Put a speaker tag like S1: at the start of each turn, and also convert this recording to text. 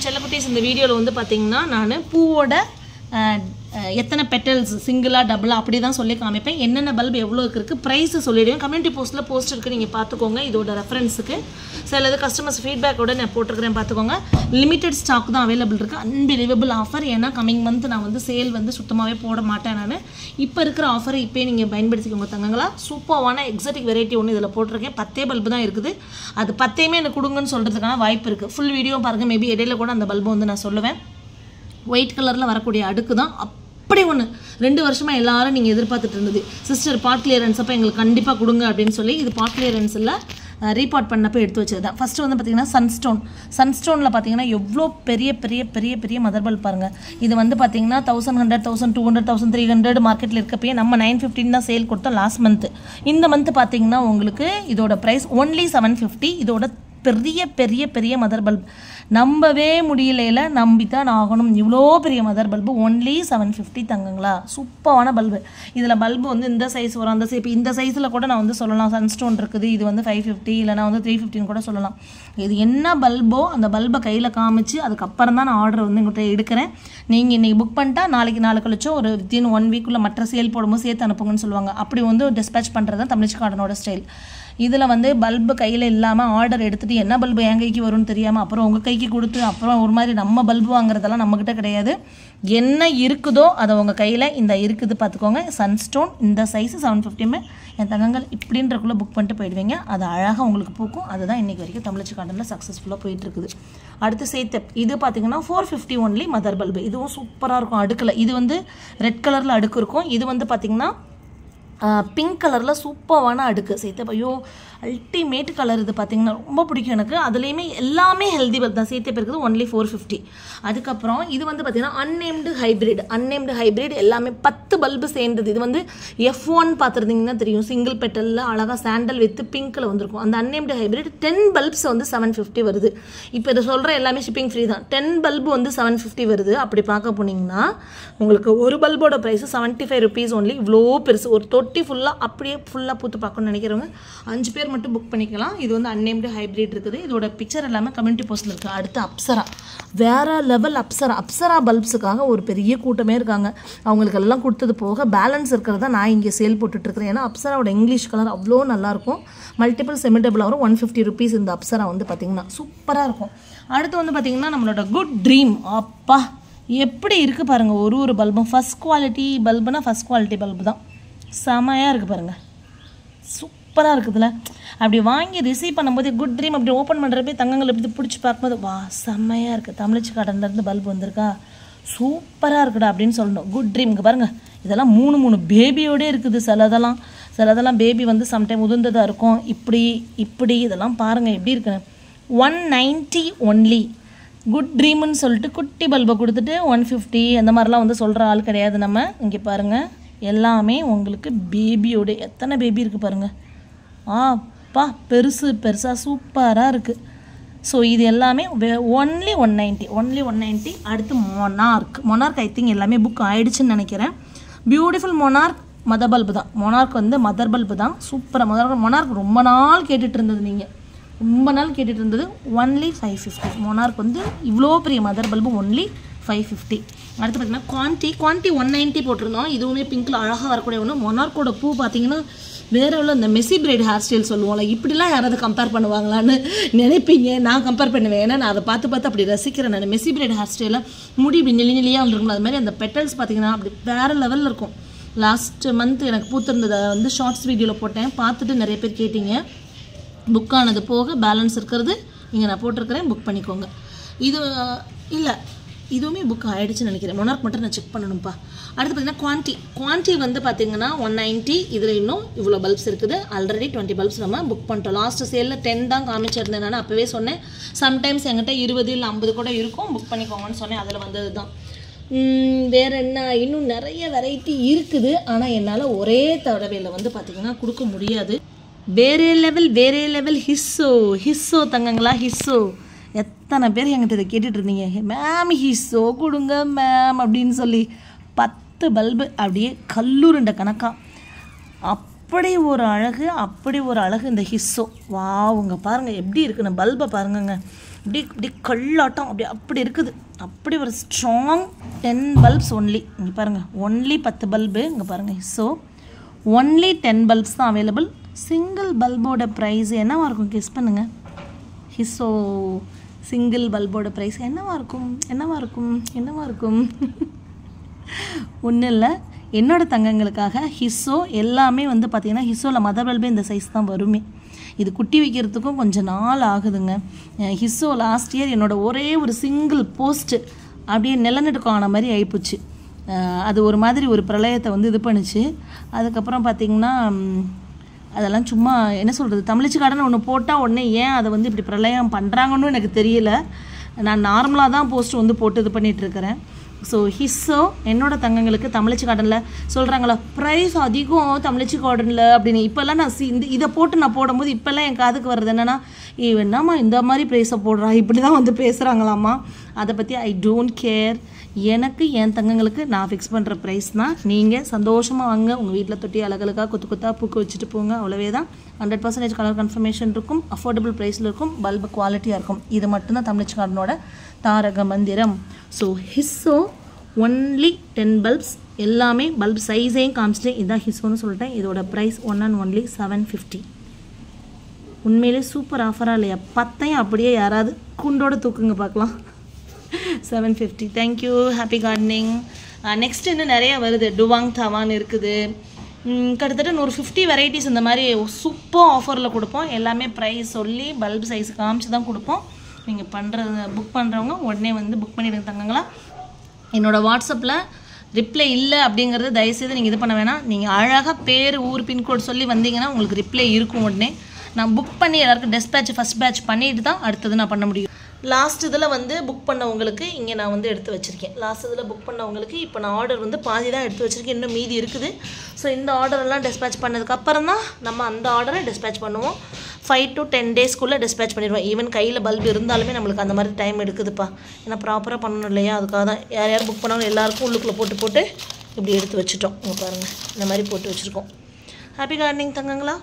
S1: செல்லக்குட்டீஸ் இந்த வீடியோவில் வந்து பார்த்தீங்கன்னா நான் பூவோட எத்தனை பெட்டல்ஸ் சிங்கிளா டபுளா அப்படி தான் சொல்லி காமிப்பேன். என்னென்ன பல்ப் எவ்வளோ இருக்குது ப்ரைஸை சொல்லிவிடுவேன். கம்யூனிட்டி போஸ்ட்டில் போஸ்ட் இருக்குது, நீங்கள் பார்த்துக்கோங்க. இதோட ரெஃபரன்ஸுக்கு சிலது கஸ்டமர்ஸ் ஃபீட்பேக்கோட நான் போட்டிருக்கிறேன், பார்த்துக்கோங்க. லிமிட்டட் ஸ்டாக் தான் அவைலபிள் இருக்குது. Unbelievable offer. ஏன்னா கம்மிங் மந்த் நான் வந்து சேல் வந்து சுத்தமாகவே போட மாட்டேன். நான் இப்போ இருக்கிற ஆஃபரை இப்போயே நீங்கள் பயன்படுத்திக்கோங்க தங்கங்களா. சூப்பரான எக்ஸாட்டிக் வெரைட்டி ஒன்று இதில் போட்டிருக்கேன். 10 பல்பு தான் இருக்குது. அது 10மே எனக்கு கொடுங்கன்னு சொல்கிறதுக்கான வாய்ப்பு இருக்குது. ஃபுல் வீடியோ பாருங்கள். மேபி இடையில கூட அந்த பல்பு வந்து நான் சொல்லுவேன். ஒயிட் கலரில் வரக்கூடிய அடுக்கு தான் அப்படி ஒன்று 2 வருஷமாக எல்லாரும் நீங்கள் எதிர்பார்த்துட்டு இருந்தது. சிஸ்டர் பார்ட் கிளியரன்ஸ் அப்போ எங்களுக்கு கண்டிப்பாக கொடுங்க அப்படின்னு சொல்லி இது பார்ட் கிளியரன்ஸில் ரீபார்ட் பண்ணப்போ எடுத்து வச்சது தான். ஃபஸ்ட்டு வந்து பார்த்திங்கன்னா சன்ஸ்டோனில் பார்த்தீங்கன்னா எவ்வளோ பெரிய பெரிய பெரிய பெரிய மதர் பல்ப் பாருங்கள். இது வந்து பார்த்திங்கன்னா 1100, 1200, 1300 மார்க்கெட்டில் இருக்கப்பயே நம்ம 915 தான் சேல் கொடுத்தோம் லாஸ்ட் மந்த்து. இந்த மந்த்து பார்த்திங்கன்னா உங்களுக்கு இதோட ப்ரைஸ் ஒன்லி 750. இதோட பெரிய பெரிய பெரிய மதர் பல்ப் நம்பவே முடியலையில நம்பித்தான் ஆகணும். இவ்வளோ பெரிய மதர் பல்பு ஒன்லி 750 தங்கங்களா. சூப்பரான பல்பு. இதில் பல்பு வந்து இந்த சைஸ் வரும், அந்த சைஸ். இப்போ இந்த சைஸில் கூட நான் வந்து சொல்லலாம் சன்ஸ்டோன் இருக்குது. இது வந்து 550 இல்லைனா வந்து 350 கூட சொல்லலாம். இது என்ன பல்போ அந்த பல்பை கையில் காமிச்சு அதுக்கப்புறம் தான் நான் ஆர்டர் வந்து எங்கிட்ட எடுக்கிறேன். நீங்கள் இன்றைக்கி புக் பண்ணிட்டா நாளைக்கு நாலு கழிச்சோ ஒரு வித்தின் 1 வீக்குள்ளே மற்ற சேல் போடும்போது சேர்த்து அனுப்புங்கன்னு சொல்லுவாங்க. அப்படி வந்து டிஸ்பேச் பண்ணுறது தான் தமிழ்ச்சி கார்டனோட ஸ்டைல். இதில் வந்து பல்பு கையில் இல்லாமல் ஆர்டர் எடுத்துகிட்டு என்ன பல்பு என் கைக்கு வரும்னு தெரியாமல் அப்புறம் உங்கள் கைக்கு கொடுத்து அப்புறம் ஒரு மாதிரி நம்ம பல்பு வாங்குறதெல்லாம் நம்மக்கிட்ட கிடையாது. என்ன இருக்குதோ அதை உங்கள் கையில் இந்த இருக்குது பார்த்துக்கோங்க. சன்ஸ்டோன் இந்த சைஸு 750 என் தங்கங்கள் இப்படின்றக்குள்ளே புக் பண்ணிட்டு போயிடுவீங்க. அது அழகாக உங்களுக்கு பூக்கும். அதுதான் இன்றைக்கி வரைக்கும் தமிழ்ச்சி கார்டனில் சக்ஸஸ்ஃபுல்லாக போயிட்டுருக்குது. அடுத்து சேத்தப். இது பார்த்திங்கன்னா 450 ஒன்லி மதர் பல்பு. இதுவும் சூப்பராக இருக்கும். அடுக்கில் இது வந்து ரெட் கலரில் அடுக்கு இருக்கும். இது வந்து பார்த்திங்கன்னா பிங்க் கலரில் சூப்பரான அடுக்கு. சேத்தப் ஐயோ அல்டிமேட் கலர். இது பார்த்திங்கன்னா ரொம்ப பிடிக்கும் எனக்கு. அதுலேயுமே எல்லாமே ஹெல்தி பல்ப் தான். சேத்தப் இருக்குது ஒன்லி 450. அதுக்கப்புறம் இது வந்து பார்த்திங்கன்னா அன்னேம்டு ஹைப்ரிட் எல்லாமே 10 பல்பு சேர்ந்தது. இது வந்து F1 பார்த்துருந்தீங்கன்னா தெரியும். சிங்கிள் பெட்டலில் அழகாக சாண்டல் வித்து பிங்க்கில் வந்திருக்கும். அந்த அன்னேம்டு ஹைப்ரிட் 10 பல்ப்ஸ் வந்து 750 வருது. இப்போ இதை சொல்கிற எல்லாமே ஷிப்பிங் ஃப்ரீ தான். 10 பல்பு வந்து 750 வருது. அப்படி பார்க்க போனீங்கன்னா உங்களுக்கு ஒரு பல்போட ப்ரைஸு 75 ருபீஸ் ஒன்லி. இவ்வளோ பெருசு ஒரு தொட்டி ஃபுல்லாக அப்படியே ஃபுல்லாக பூத்து பார்க்கணும்னு நினைக்கிறவங்க 5 பேர் மட்டும் புக் பண்ணிக்கலாம். இது வந்து அன்னேம்டு ஹைப்ரிட் இருக்குது. இதோட பிக்சர் எல்லாமே கம்யூனிட்டி போஸ்ட்டில் இருக்குது. அடுத்து அப்சரா. வேறு லெவல் அப்சரா பல்ப்ஸுக்காக ஒரு பெரிய கூட்டமே இருக்காங்க. அவங்களுக்கு எல்லாம் கொடுத்தது போக பேலன்ஸ் இருக்கிறத நான் இங்கே சேல் போட்டுட்ருக்கிறேன். ஏன்னா அப்சராவோட இங்கிலீஷ் கலர் அவ்வளோ நல்லாயிருக்கும். மல்டிபிள் செமிடபிள் வரும். 150 ருபீஸ் இந்த அப்சரா வந்து பார்த்திங்கன்னா சூப்பராக இருக்கும். அடுத்து வந்து பார்த்திங்கன்னா நம்மளோட குட் ட்ரீம். அப்பா எப்படி இருக்குது பாருங்கள். ஒரு பல்பும் ஃபஸ்ட் குவாலிட்டி பல்புனா ஃபஸ்ட் குவாலிட்டி பல்பு தான். செமையாக இருக்குது பாருங்கள். சூப்பராக இருக்குதுல்ல. அப்படி வாங்கி ரிசீவ் பண்ணும்போது குட் ட்ரீம் அப்படி ஓப்பன் பண்ணுறப்பே தங்கங்கள் எப்படி பிடிச்சி பார்க்கும்போது வா செம்மையாக இருக்குது. தமிழ்ச்சி கார்டன்லேருந்து பல்பு வந்திருக்கா சூப்பராக இருக்குடா அப்படின்னு சொல்லணும். குட் ட்ரீம்க்கு பாருங்கள். இதெல்லாம் 3 பேபியோடே இருக்குது. சிலதெல்லாம் பேபி வந்து சம்டைம் உதிர்ந்ததாக இருக்கும். இப்படி இதெல்லாம் பாருங்கள் எப்படி இருக்குன்னு. 190 ஒன்லி. குட் ட்ரீம்னு சொல்லிட்டு குட்டி பல்பை கொடுத்துட்டு 150 அந்த மாதிரிலாம் வந்து சொல்கிற ஆள் கிடையாது நம்ம. இங்கே பாருங்கள் எல்லாமே உங்களுக்கு பேபியோட எத்தனை பேபி இருக்குது பாருங்கள். அப்பா பெருசாக சூப்பராக இருக்குது. ஸோ இது எல்லாமே ஒன்லி 190. அடுத்து மொனார்க் ஐ திங்க் எல்லாமே புக் ஆகிடுச்சுன்னு நினைக்கிறேன். பியூட்டிஃபுல் மொனார்க் மதர் பல்பு தான். மொனார்க் வந்து மதர் பல்பு தான். சூப்பராக மொனார்க் ரொம்ப நாள் கேட்டுட்டு இருந்தது. நீங்கள் ரொம்ப நாள் கேட்டுட்டு இருந்தது. ஒன்லி 550. மொனார்க் வந்து இவ்வளோ பெரிய மதர் பல்பு ஒன்லி 550. அடுத்து பார்த்தீங்கன்னா குவான்டி 190 போட்டிருந்தோம். இதுவுமே பிங்க்கில் அழகாக வரக்கூடிய ஒன்று. மொனார்க்கோட பூ பார்த்தீங்கன்னா வேறு எவ்வளோ இந்த மெஸ்ஸி பிரைட் ஹேர் ஸ்டைல் சொல்லுவோம்ல, இப்படிலாம் யாராவது கம்பேர் பண்ணுவாங்களான்னு நினைப்பீங்க. நான் கம்பேர் பண்ணுவேன். ஏன்னா நான் அதை பார்த்து அப்படி ரசிக்கிறேன். நான் மெஸ்ஸி பிரைட் ஹேர் ஸ்டைலில் முடி இப்படி நெளியாக வந்துருக்கும். அது மாதிரி அந்த பெட்டல்ஸ் பார்த்தீங்கன்னா அப்படி வேறு லெவலில் இருக்கும். லாஸ்ட் மந்த் எனக்கு பூத்திருந்ததை வந்து ஷார்ட்ஸ் வீடியோவில் போட்டேன். பார்த்துட்டு நிறைய பேர் கேட்டிங்க. புக் ஆனது போக பேலன்ஸ் இருக்கிறது இங்கே நான் போட்டிருக்கிறேன். புக் பண்ணிக்கோங்க. இது இல்லை இதுவுமே புக் ஆகிடுச்சுன்னு நினைக்கிறேன். மொனார்க் மட்டும் நான் செக் பண்ணணும்ப்பா. அடுத்து பார்த்தீங்கன்னா குவான்டி வந்து பார்த்தீங்கன்னா 190. இதில் இன்னும் இவ்வளோ பல்ப்ஸ் இருக்குது. ஆல்ரெடி 20 பல்ப்ஸ் நம்ம புக் பண்ணிட்டோம். லாஸ்ட் சேலில் 10 தான் காமிச்சிருந்தேன். நான் அப்போவே சொன்னேன். சம்டைம்ஸ் என்கிட்ட 20 இல்லை 50 கூட இருக்கும். புக் பண்ணிக்கோங்கன்னு சொன்னேன். அதில் வந்தது தான். வேறு என்ன இன்னும் நிறைய வெரைட்டி இருக்குது. ஆனால் என்னால் ஒரே தடவையில் வந்து பார்த்திங்கன்னா கொடுக்க முடியாது. வேறே லெவல் ஹிஸ்ஸோ தங்கங்களா. ஹிஸ்ஸோ எத்தனை பேர் என்கிட்ட இதை கேட்டுட்டு இருந்தீங்க. மேம் ஹிஸ்ஸோ கொடுங்க மேம் அப்படின்னு சொல்லி 10 பல்பு அப்படியே கல்லூருண்ட கணக்கா அப்படி ஒரு அழகு இந்த ஹிஸ்ஸோ. வாவுங்க, பாருங்கள் எப்படி இருக்குன்னு பல்பை பாருங்கங்க. இப்படி கல்லாட்டம் அப்படி இருக்குது. அப்படி ஒரு ஸ்ட்ராங் 10 பல்ப்ஸ் ஒன்லி. இங்கே பாருங்கள், ஒன்லி 10 பல்பு. இங்கே பாருங்கள், ஹிஸ்ஸோ ஒன்லி 10 பல்ப்ஸ் தான் அவைலபிள். சிங்கிள் பல்போட ப்ரைஸ் என்னவாக இருக்கும் கெஸ் பண்ணுங்கள். ஹிஸ்ஸோ சிங்கிள் பல்போட ப்ரைஸ் என்னவாக இருக்கும்? ஒன்றும் இல்லை, என்னோடய தங்கங்களுக்காக ஹிஸ்ஸோ எல்லாமே வந்து பார்த்திங்கன்னா ஹிஸ்ஸோவில் மதர் பல்பே இந்த சைஸ் தான் வருமே. இது குட்டி வைக்கிறதுக்கும் கொஞ்சம் நாள் ஆகுதுங்க. ஹிஸ்ஸோ லாஸ்ட் இயர் என்னோடய ஒரே ஒரு சிங்கிள் போஸ்ட்டு அப்படியே நிலநடுக்கம் ஆன மாதிரி ஆகிப்போச்சு. அது ஒரு மாதிரி ஒரு பிரளயத்தை வந்து இது பண்ணிச்சு. அதுக்கப்புறம் பார்த்திங்கன்னா அதெல்லாம் சும்மா என்ன சொல்கிறது, தமிழ்ச்சி கார்டன் ஒன்று போட்டால் உடனே ஏன் அதை வந்து இப்படி பிரளயம் பண்ணுறாங்கன்னு எனக்கு தெரியல. நான் நார்மலாக தான் போஸ்ட் வந்து போட்டு இது பண்ணிகிட்ருக்கிறேன். ஸோ ஹிஸ்ஸோ என்னோடய தங்கங்களுக்கு தமிழ்ச்சி கார்டனில் சொல்கிறாங்களா ப்ரைஸ் அதிகம் தமிழ்ச்சி கார்டனில் அப்படின்னு. இப்போல்லாம் நான் இதை போட்டு நான் போடும்போது இப்போல்லாம் என் காதுக்கு வர்றது என்னென்னா, என்னம்மா இந்த மாதிரி ப்ரைஸை போடுறா, இப்படி தான் வந்து பேசுகிறாங்களாம்மா. அதை பற்றி ஐ டோன்ட் கேர். எனக்கு என் தங்கங்களுக்கு நான் ஃபிக்ஸ் பண்ணுற ப்ரைஸ் தான். நீங்கள் சந்தோஷமாக வாங்க, உங்கள் வீட்டில் தொட்டி அழகழகாக கொத்தாக பூக்க வச்சுட்டு போங்க. அவ்வளவே தான். 100% கலர் கன்ஃபர்மேஷன் இருக்கும், அஃபோர்டபுள் ப்ரைஸில் இருக்கும், பல்பு குவாலிட்டியாக இருக்கும். இது மட்டும்தான் தமிழ்ச்சி கார்டனோட தாரக மந்திரம். ஸோ ஹிஸ்ஸோ ஒன்லி 10 பல்ப்ஸ், எல்லாமே பல்ப் சைஸையும் காமிச்சிட்டேன். இதுதான் ஹிஸ்ஸோன்னு சொல்லிட்டேன். இதோட ப்ரைஸ் ஒன் அண்ட் ஒன்லி 750. உண்மையிலே சூப்பர் ஆஃபராக இல்லையா? 10ஐயும் அப்படியே யாராவது குண்டோட தூக்குங்க பார்க்கலாம். 750. Thank you, happy gardening. நெக்ஸ்ட் இன்னும் நிறையா வருது. டுவாங் தவான் இருக்குது. கிட்டத்தட்ட 150 வெரைட்டிஸ் இந்த மாதிரி சூப்பர் ஆஃபரில் கொடுப்போம். எல்லாமே ப்ரைஸ் சொல்லி பல்ப் சைஸ் காமிச்சு தான் கொடுப்போம். நீங்கள் புக் பண்ணுறவங்க உடனே வந்து புக் பண்ணிடுங்க தங்கங்களா. என்னோடய வாட்ஸ்அப்பில் ரிப்ளை இல்லை அப்படிங்கிறது தயவுசெய்து நீங்கள் இது பண்ண வேணாம். நீங்கள் அழகாக பேர், ஊர், பின்கோட் சொல்லி வந்தீங்கன்னா உங்களுக்கு ரிப்ளை இருக்கும். உடனே நான் புக் பண்ணி எல்லாருக்கும் டெஸ்பேட்ச் ஃபஸ்ட் பேட்ச் பண்ணிட்டு தான் அடுத்தது நான் பண்ண முடியும். லாஸ்ட் இதில் வந்து புக் பண்ணவங்களுக்கு இங்கே நான் வந்து எடுத்து வச்சுருக்கேன். லாஸ்ட் இதில் புக் பண்ணவங்களுக்கு இப்போ நான் ஆர்டர் வந்து பாதி தான் எடுத்து வச்சுருக்கேன், இன்னும் மீதி இருக்குது. ஸோ இந்த ஆர்டரெல்லாம் டெஸ்பேட்ச் பண்ணதுக்கப்புறம் தான் நம்ம அந்த ஆர்டரை டெஸ்பேட்ச் பண்ணுவோம். 5 to 10 டேஸ்க்குள்ளே டிஸ்பேட்ச் பண்ணிடுவோம். ஈவன் கையில் பல்ப் இருந்தாலுமே நம்மளுக்கு அந்த மாதிரி டைம் எடுக்குதுப்பா. ஏன்னா ப்ராப்பராக பண்ணணும் இல்லையா? அதுக்காக தான் யார் புக் பண்ணாலும் எல்லாருக்கும் உள்ளுக்குள்ளே போட்டு இப்படி எடுத்து வச்சுட்டோம். இங்கே பாருங்கள், இந்த மாதிரி போட்டு வச்சுருக்கோம். Happy gardening தங்கங்களா.